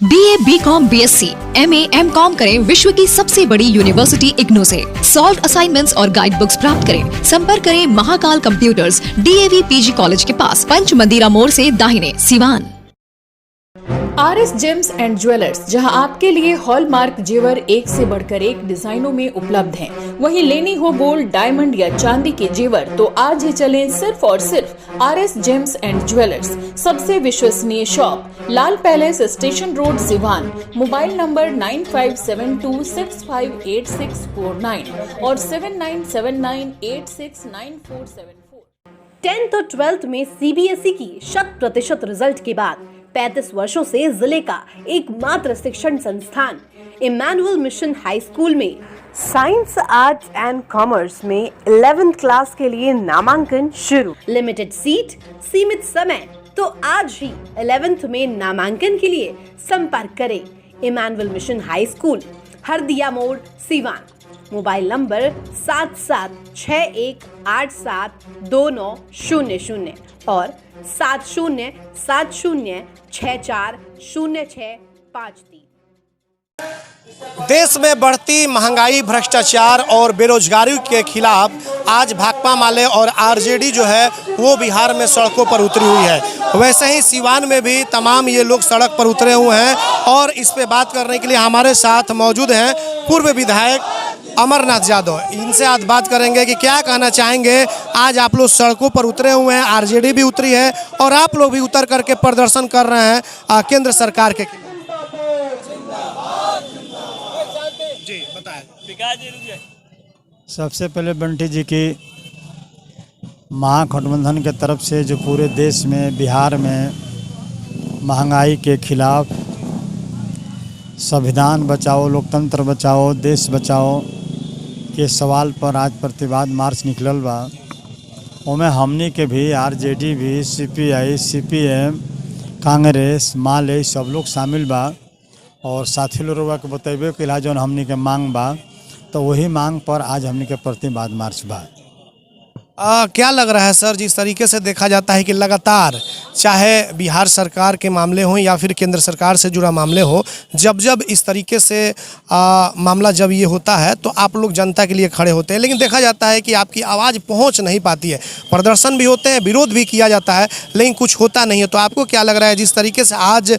BA, BCom, BSc, MA, MCom करें विश्व की सबसे बड़ी यूनिवर्सिटी इग्नू से। सॉल्व असाइनमेंट्स और गाइड बुक्स प्राप्त करें। संपर्क करें Mahakal computers, DAV PG college के पास, पंच मंदिरा मोड़ से दाहिने, Siwan. RS James and jewellers, जहां आपके लिए हॉलमार्क जेवर एक से बढ़कर एक डिजाइनों में उपलब्ध हैं। वहीं लेनी हो गोल्ड, डायमंड या चांदी के जेवर तो आज ही चलें सिर्फ और सिर्फ RS जेम्स एंड ज्वेलर्स। सबसे विश्वसनीय shop, Lal palace, station road, Siwan. Mobile number 9572658649 और 7979869474। 10th और 12th में CBSE की 100% रिजल्ट के बाद 35 वर्षों से जिले का एकमात्र शिक्षण संस्थान इमैनुअल मिशन हाई स्कूल में साइंस, आर्ट्स एंड कॉमर्स में 11th क्लास के लिए नामांकन शुरू। लिमिटेड सीट, सीमित समय, तो आज ही 11th में नामांकन के लिए संपर्क करें Emmanuel mission high school, Hardiya मोड़, सिवान। मोबाइल नंबर 7761872900 और 7070640653। देश में बढ़ती महंगाई, भ्रष्टाचार और बेरोजगारी के खिलाफ आज भाकपा माले और आरजेडी जो है वो बिहार में सड़कों पर उतरी हुई है। वैसे ही सिवान में भी तमाम ये लोग सड़क पर उतरे हुए हैं और इस पे बात करने के लिए हमारे साथ मौजूद हैं पूर्व विधायक अमरनाथ यादव। इनसे आज बात करेंगे कि क्या कहना चाहेंगे। आज आप लोग सड़कों पर उतरे हुए हैं, आरजेडी भी उतरी है और आप लोग भी उतर करके प्रदर्शन कर रहे हैं केंद्र सरकार के खिलाफ। जी बताएं। सबसे पहले बंटी जी की महागठबंधन के तरफ से जो पूरे देश में, बिहार में महंगाई के खिलाफ संविधान बचाओ, लोकतंत्र बचाओ, देश बचाओ के सवाल पर आज प्रतिवाद मार्च निकलल बा। ओमें हमनी के भी, आरजेडी भी, CPI, CPM, कांग्रेस, माले सब लोग शामिल बा और साथी लोग के बतेबे के इलाज जौन हमनी के मांग बा, तो वही मांग पर आज हमनी के प्रतिवाद मार्च बा। क्या लग रहा है सर, जिस तरीके से देखा जाता है कि लगातार चाहे बिहार सरकार के मामले हों या फिर केंद्र सरकार से जुड़ा मामले हो, जब जब इस तरीके से मामला जब ये होता है तो आप लोग जनता के लिए खड़े होते हैं, लेकिन देखा जाता है कि आपकी आवाज़ पहुंच नहीं पाती है। प्रदर्शन भी होते हैं, विरोध भी किया जाता है, लेकिन कुछ होता नहीं है। तो आपको क्या लग रहा है, जिस तरीके से आज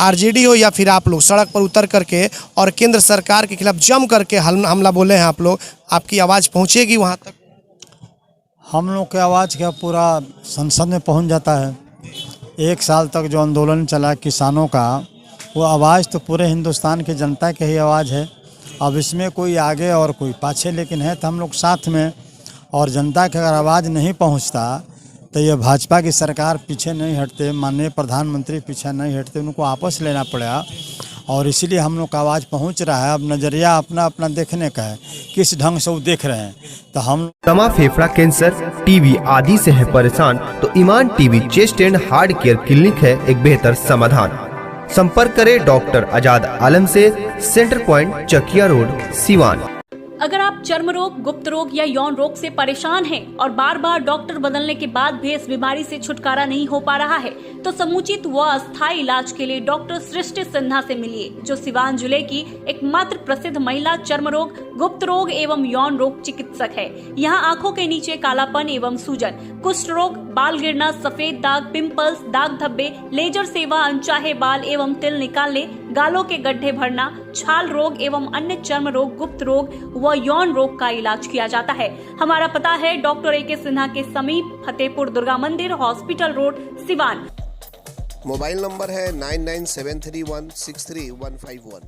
आरजेडी हो या फिर आप लोग सड़क पर उतर करके और केंद्र सरकार के खिलाफ जम करके हमला बोले हैं आप लोग, आपकी आवाज़ पहुँचेगी वहाँ तक? हम लोग के आवाज़ क्या पूरा संसद में पहुंच जाता है। 1 साल तक जो आंदोलन चला किसानों का, वो आवाज़ तो पूरे हिंदुस्तान की जनता की ही आवाज़ है। अब इसमें कोई आगे और कोई पाछे, लेकिन है तो हम लोग साथ में। और जनता की अगर आवाज़ नहीं पहुंचता तो ये भाजपा की सरकार पीछे नहीं हटते, माननीय प्रधानमंत्री पीछे नहीं हटते, उनको आपस लेना पड़ेगा। और इसीलिए हम लोग का आवाज़ पहुंच रहा है। अब नज़रिया अपना अपना देखने का है, किस ढंग से वो देख रहे हैं। तो हम दमा, फेफड़ा कैंसर, टीबी आदि से है परेशान तो Iman TB chest and heart care clinic है एक बेहतर समाधान। संपर्क करें डॉक्टर आजाद आलम से, centre point, Chakiya road, Siwan. अगर आप चर्म रोग, गुप्त रोग या यौन रोग से परेशान हैं और बार बार डॉक्टर बदलने के बाद भी इस बीमारी से छुटकारा नहीं हो पा रहा है, तो समुचित व अस्थायी इलाज के लिए डॉक्टर सृष्टि सिन्हा से मिलिए, जो सिवान जिले की एकमात्र प्रसिद्ध महिला चर्म रोग, गुप्त रोग एवं यौन रोग चिकित्सक है। यहाँ आंखों के नीचे कालापन एवं सूजन, कुष्ठ रोग, बाल गिरना, सफेद दाग, पिंपल्स, दाग धब्बे, लेजर सेवा, अनचाहे बाल एवं तिल निकालने, गालों के गड्ढे भरना, छाल रोग एवं अन्य चर्म रोग, गुप्त रोग व यौन रोग का इलाज किया जाता है। हमारा पता है डॉक्टर AK सिन्हा के समीप, फतेहपुर दुर्गा मंदिर, hospital road, Siwan. Mobile number है 9973163151।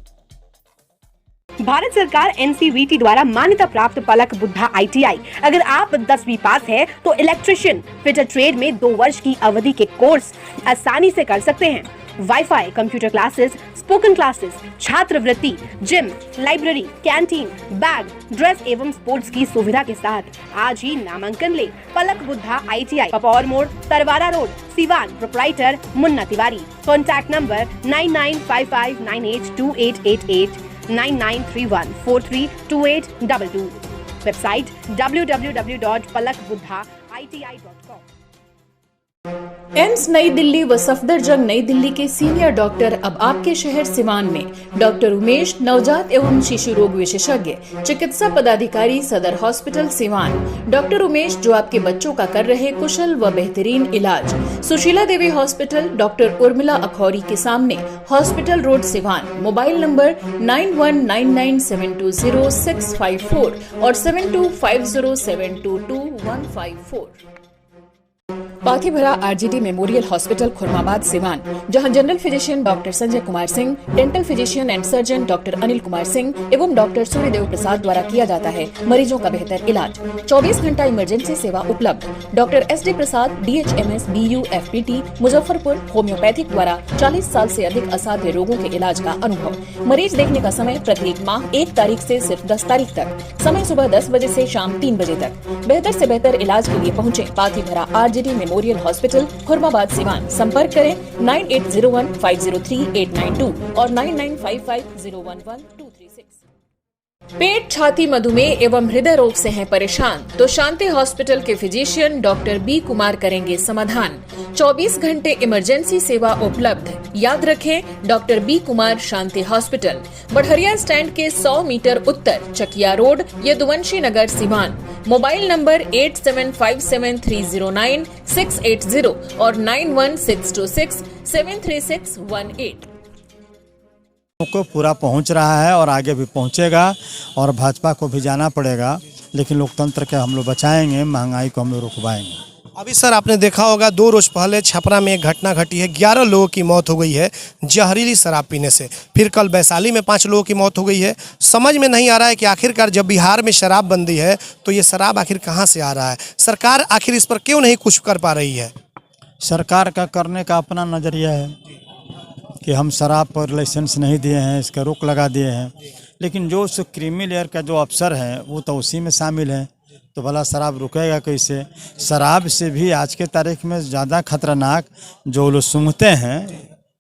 भारत सरकार NCVT द्वारा मान्यता प्राप्त पलक बुद्धा ITI। अगर आप 10वीं पास है तो इलेक्ट्रिशियन, फिटर ट्रेड में 2 वर्ष की अवधि के कोर्स आसानी से कर सकते हैं। Wifi, computer classes, spoken classes, छात्रवृत्ति, gym, library, canteen, bag, dress एवं स्पोर्ट्स की सुविधा के साथ आज ही नामांकन ले। पलक बुद्धा ITI, पपौर मोड़, Tarwara road, Siwan. Proprietor Munna Tiwari. Contact number 9955982888, 9931432822। Website www.palakbuddhaiti.com। AIIMS नई दिल्ली व सफदरजंग नई दिल्ली के सीनियर डॉक्टर अब आपके शहर सिवान में। डॉक्टर उमेश, नवजात एवं शिशु रोग विशेषज्ञ, चिकित्सा पदाधिकारी, सदर हॉस्पिटल सिवान। डॉक्टर उमेश जो आपके बच्चों का कर रहे कुशल व बेहतरीन इलाज। सुशीला देवी हॉस्पिटल, डॉक्टर उर्मिला अखौरी के सामने, hospital road Siwan. Mobile number 9199720654 और 7250722154। Pathibhara RGD memorial hospital Khurmabad Siwan, जहां general physician doctor Sanjay Kumar Singh, dental physician and surgeon doctor Anil Kumar Singh एवं डॉक्टर सूर्यदेव प्रसाद द्वारा किया जाता है मरीजों का बेहतर इलाज। 24 घंटा इमरजेंसी सेवा उपलब्ध। डॉक्टर SD प्रसाद, DHMS, BU, FPT, Muzaffarpur, homeopathic द्वारा 40 साल से अधिक असाध्य रोगों के इलाज का अनुभव। मरीज देखने का समय प्रत्येक माह 1 तारीख से सिर्फ 10 तारीख तक। समय सुबह 10 बजे से शाम 3 बजे तक। बेहतर से बेहतर इलाज के लिए पहुँचे Pathibhara RGD memorial hospital Khurmabad Siwan. संपर्क करें 9801503892 और 9955011236। पेट, छाती, मधुमेह एवं हृदय रोग से हैं परेशान तो शांति हॉस्पिटल के फिजिशियन डॉक्टर B कुमार करेंगे समाधान। 24 घंटे इमरजेंसी सेवा उपलब्ध। याद रखें, डॉक्टर B कुमार, शांति हॉस्पिटल, बढ़हरिया स्टैंड के 100 मीटर उत्तर, चकिया रोड, यदुवंशी नगर, सिवान। मोबाइल नंबर 8757309680 और 9162673618। को पूरा पहुंच रहा है और आगे भी पहुंचेगा और भाजपा को भी जाना पड़ेगा, लेकिन लोकतंत्र के हम लोग बचाएंगे, महंगाई को हम लोग रुकवाएंगे। अभी सर आपने देखा होगा 2 रोज पहले छपरा में एक घटना घटी है, 11 लोगों की मौत हो गई है जहरीली शराब पीने से। फिर कल वैशाली में 5 लोगों की मौत हो गई है। समझ में नहीं आ रहा है कि आखिरकार जब बिहार में शराबबंदी है तो ये शराब आखिर कहाँ से आ रहा है। सरकार आखिर इस पर क्यों नहीं कुछ कर पा रही है। सरकार का करने का अपना नज़रिया है कि हम शराब पर लाइसेंस नहीं दिए हैं, इसका रोक लगा दिए हैं, लेकिन जो उस क्रीमी लेयर का जो अफसर है वो तो उसी में शामिल है, तो भला शराब रुकेगा कैसे। शराब से भी आज के तारीख में ज़्यादा खतरनाक जो लोग सूंघते हैं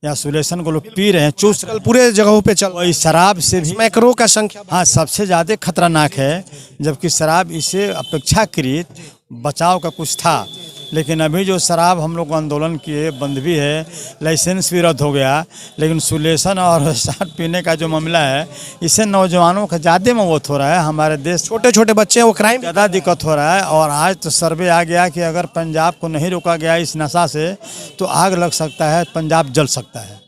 या सुलेशन को लोग पी रहे हैं, चूस पूरे जगहों पे चल वही शराब से भी मैक्रो का संख्या हाँ सबसे ज़्यादा खतरनाक है, जबकि शराब इससे अपेक्षाकृत बचाव का कुछ था। लेकिन अभी जो शराब हम लोग आंदोलन किए बंद भी है, लाइसेंस भी रद्द हो गया, लेकिन सुलेशन और शराब पीने का जो मामला है इससे नौजवानों का ज़्यादा मौत हो रहा है। हमारे देश छोटे छोटे बच्चे हैं वो क्राइम ज़्यादा दिक्कत हो रहा है। और आज तो सर्वे आ गया कि अगर पंजाब को नहीं रोका गया इस नशा से तो आग लग सकता है, पंजाब जल सकता है।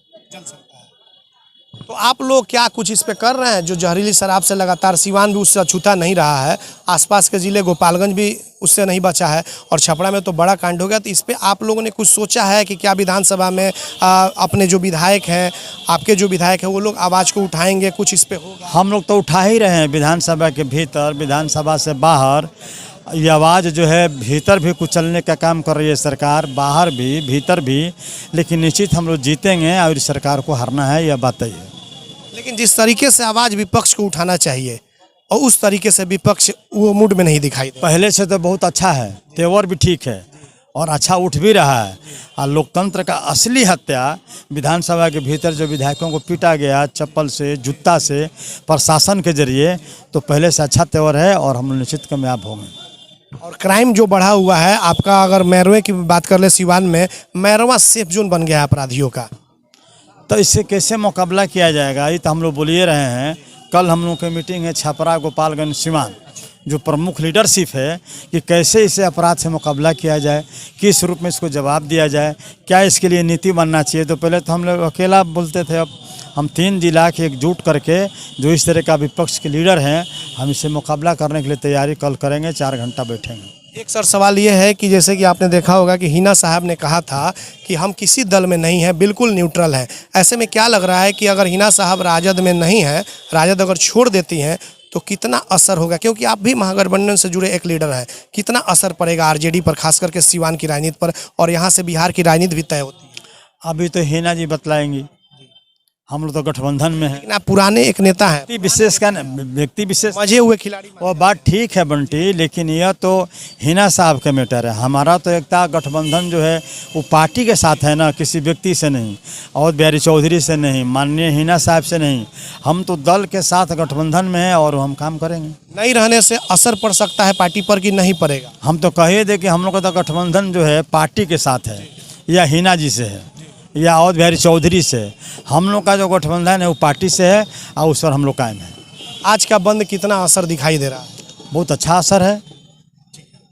तो आप लोग क्या कुछ इस पे कर रहे हैं। जो जहरीली शराब से लगातार सिवान भी उससे अछूता नहीं रहा है, आसपास के ज़िले गोपालगंज भी उससे नहीं बचा है और छपरा में तो बड़ा कांड हो गया। तो इस पे आप लोगों ने कुछ सोचा है कि क्या विधानसभा में अपने जो विधायक हैं, आपके जो विधायक हैं, वो लोग आवाज़ को उठाएंगे, कुछ इस पे होगा। हम लोग तो उठा ही रहे हैं, विधानसभा के भीतर, विधानसभा से बाहर। ये आवाज़ जो है भीतर भी कुचलने का काम कर रही है सरकार, बाहर भी भीतर भी, लेकिन निश्चित हम लोग जीतेंगे और सरकार को हराना है, यह बात ही है। लेकिन जिस तरीके से आवाज़ विपक्ष को उठाना चाहिए और उस तरीके से विपक्ष वो मूड में नहीं दिखाई दे। पहले से तो बहुत अच्छा है, तेवर भी ठीक है और अच्छा उठ भी रहा है। और लोकतंत्र का असली हत्या विधानसभा के भीतर जो विधायकों को पीटा गया चप्पल से, जूता से, प्रशासन के जरिए, तो पहले से अच्छा तेवर है और हम निश्चित कामयाब होंगे। और क्राइम जो बढ़ा हुआ है आपका, अगर मैरवे की बात कर ले, सिवान में मैरवा सेफ जोन बन गया है अपराधियों का, तो इससे कैसे मुकाबला किया जाएगा, ये तो हम लोग बोल ही रहे हैं। कल हम लोग की मीटिंग है छपरा, गोपालगंज, सिवान, जो प्रमुख लीडरशिप है कि कैसे इसे अपराध से मुकाबला किया जाए, किस रूप में इसको जवाब दिया जाए, क्या इसके लिए नीति बनना चाहिए। तो पहले तो हम लोग अकेला बोलते थे, अब हम 3 जिला के एकजुट करके जो इस तरह का विपक्ष के लीडर हैं, हम इससे मुकाबला करने के लिए तैयारी कल करेंगे, 4 घंटा बैठेंगे। एक सर सवाल ये है कि जैसे कि आपने देखा होगा कि हिना साहब ने कहा था कि हम किसी दल में नहीं हैं, बिल्कुल न्यूट्रल हैं। ऐसे में क्या लग रहा है कि अगर हिना साहब राजद में नहीं हैं, राजद अगर छोड़ देती हैं तो कितना असर होगा, क्योंकि आप भी महागठबंधन से जुड़े एक लीडर हैं, कितना असर पड़ेगा आरजेडी पर, खास करके सिवान की राजनीति पर, और यहाँ से बिहार की राजनीति भी तय होती है। अभी तो हिना जी बतलाएंगी, हम लोग तो गठबंधन में हैं। लेकिन आप पुराने एक नेता हैं, व्यक्ति विशेष मजे हुए खिलाड़ी। वो बात ठीक है बंटी, लेकिन यह तो हिना साहब का मैटर है। हमारा तो एकता गठबंधन जो है वो पार्टी के साथ है ना, किसी व्यक्ति से नहीं, और बिहारी चौधरी से नहीं, माननीय हिना साहब से नहीं। हम तो दल के साथ गठबंधन में हैं और हम काम करेंगे। नहीं रहने से असर पड़ सकता है पार्टी पर कि नहीं पड़ेगा। हम तो कह ही दे कि हम लोग का तो गठबंधन जो है पार्टी के साथ है, या हिना जी से है या अवध बिहारी चौधरी से है। हम लोग का जो गठबंधन है वो पार्टी से है और उस पर हम लोग कायम है। आज का बंद कितना असर दिखाई दे रहा है? बहुत अच्छा असर है,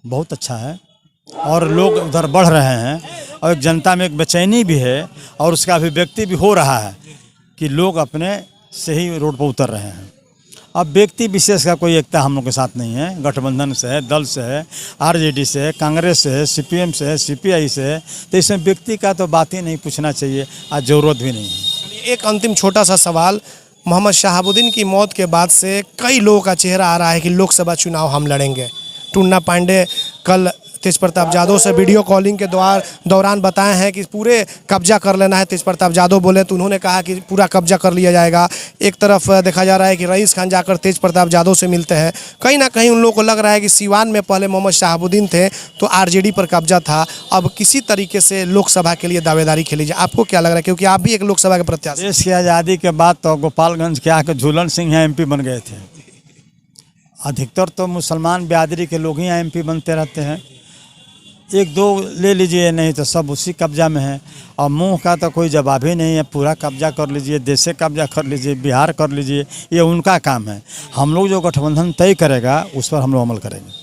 बहुत अच्छा है और लोग उधर बढ़ रहे हैं और एक जनता में एक बेचैनी भी है और उसका अभिव्यक्ति भी हो रहा है कि लोग अपने से ही रोड पर उतर रहे हैं। अब व्यक्ति विशेष का कोई एकता हम लोग के साथ नहीं है, गठबंधन से है, दल से है, आरजेडी से है, कांग्रेस से है, सीपीएम से है, सीपीआई से है, तो इसमें व्यक्ति का तो बात ही नहीं पूछना चाहिए, आज ज़रूरत भी नहीं है। एक अंतिम छोटा सा सवाल, मोहम्मद शहाबुद्दीन की मौत के बाद से कई लोगों का चेहरा आ रहा है कि लोकसभा चुनाव हम लड़ेंगे। टुन्ना पांडे कल तेज प्रताप यादव से वीडियो कॉलिंग के दौरान बताए हैं कि पूरे कब्जा कर लेना है। तेज प्रताप यादव बोले तो उन्होंने कहा कि पूरा कब्जा कर लिया जाएगा। एक तरफ देखा जा रहा है कि रईस खान जाकर तेज प्रताप यादव से मिलते हैं। कहीं ना कहीं उन लोगों को लग रहा है कि सीवान में पहले मोहम्मद शहाबुद्दीन थे तो आरजेडी पर कब्जा था, अब किसी तरीके से लोकसभा के लिए दावेदारी खेली जाए। आपको क्या लग रहा है, क्योंकि आप भी एक लोकसभा के प्रत्याशी? देश की आज़ादी के बाद तो गोपालगंज के आके झूलन सिंह यहाँ MP बन गए थे। अधिकतर तो मुसलमान बिरादरी के लोग ही यहाँ MP बनते रहते हैं। एक दो ले लीजिए, नहीं तो सब उसी कब्जा में है और मुंह का तो कोई जवाब ही नहीं है। पूरा कब्जा कर लीजिए, देश से कब्जा कर लीजिए, बिहार कर लीजिए, ये उनका काम है। हम लोग जो गठबंधन तय करेगा उस पर हम लोग अमल करेंगे।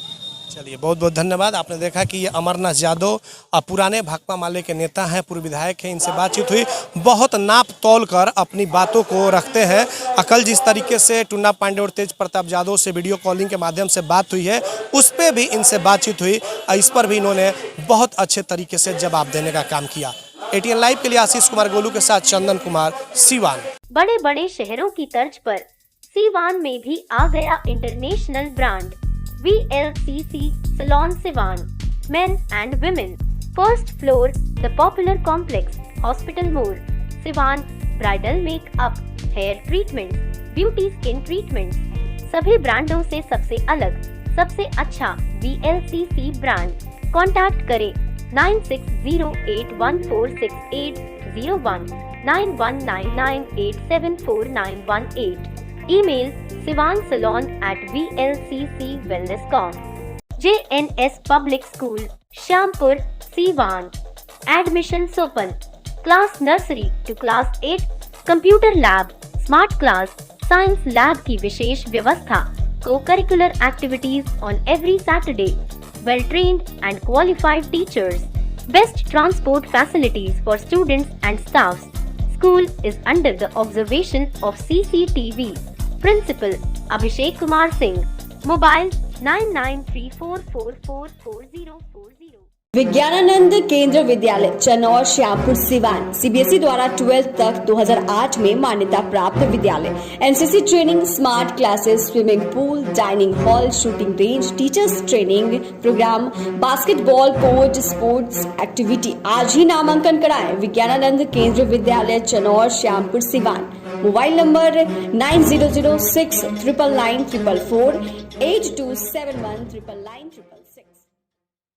चलिए, बहुत बहुत धन्यवाद। आपने देखा कि ये अमरनाथ यादव पुराने भाकपा माले के नेता हैं, पूर्व विधायक हैं। इनसे बातचीत हुई, बहुत नाप तोल कर अपनी बातों को रखते हैं। कल जिस तरीके से टुन्ना पांडे और तेज प्रताप यादव से वीडियो कॉलिंग के माध्यम से बात हुई है, उस पर भी इनसे बातचीत हुई। इस पर भी इन्होंने बहुत अच्छे तरीके से जवाब देने का काम किया। ATN लाइव के लिए आशीष कुमार गोलू के साथ चंदन कुमार, सीवान। बड़े बड़े शहरों की तर्ज पर सीवान में भी आ गया international brand VLCC Salon Sivan, Men and Women. First floor, the popular complex, Hospital Mall, Sivan. Bridal makeup, hair treatments, beauty skin treatments. सभी ब्रांडों से सबसे अलग, सबसे अच्छा VLCC ब्रांड। कॉन्टैक्ट करें 9608146801, 9199874918। Email sivansalon@vlccwellness.com। JNS Public School, Shampur, Sivan. Admissions open. Class nursery to class 8, computer lab, smart class, science lab की विशेष व्यवस्था, co-curricular activities on every Saturday, well-trained and qualified teachers, best transport facilities for students and staffs. School is under the observation of CCTV. Principal Abhishek Kumar Singh. Mobile 9934444040। Vijnanananda Kendra Vidyalaya Chanaur, Shyampur, Siwan CBSE द्वारा 12th तक 2008 में मान्यता प्राप्त विद्यालय। NCC training, smart classes, swimming pool, dining hall, shooting range, teachers training programme, basketball court, sports activity. आज ही नामांकन कराएं। विज्ञानानंद केंद्र विद्यालय चनौर, श्यामपुर, सिवान। Mobile number 9006999444, 82719999।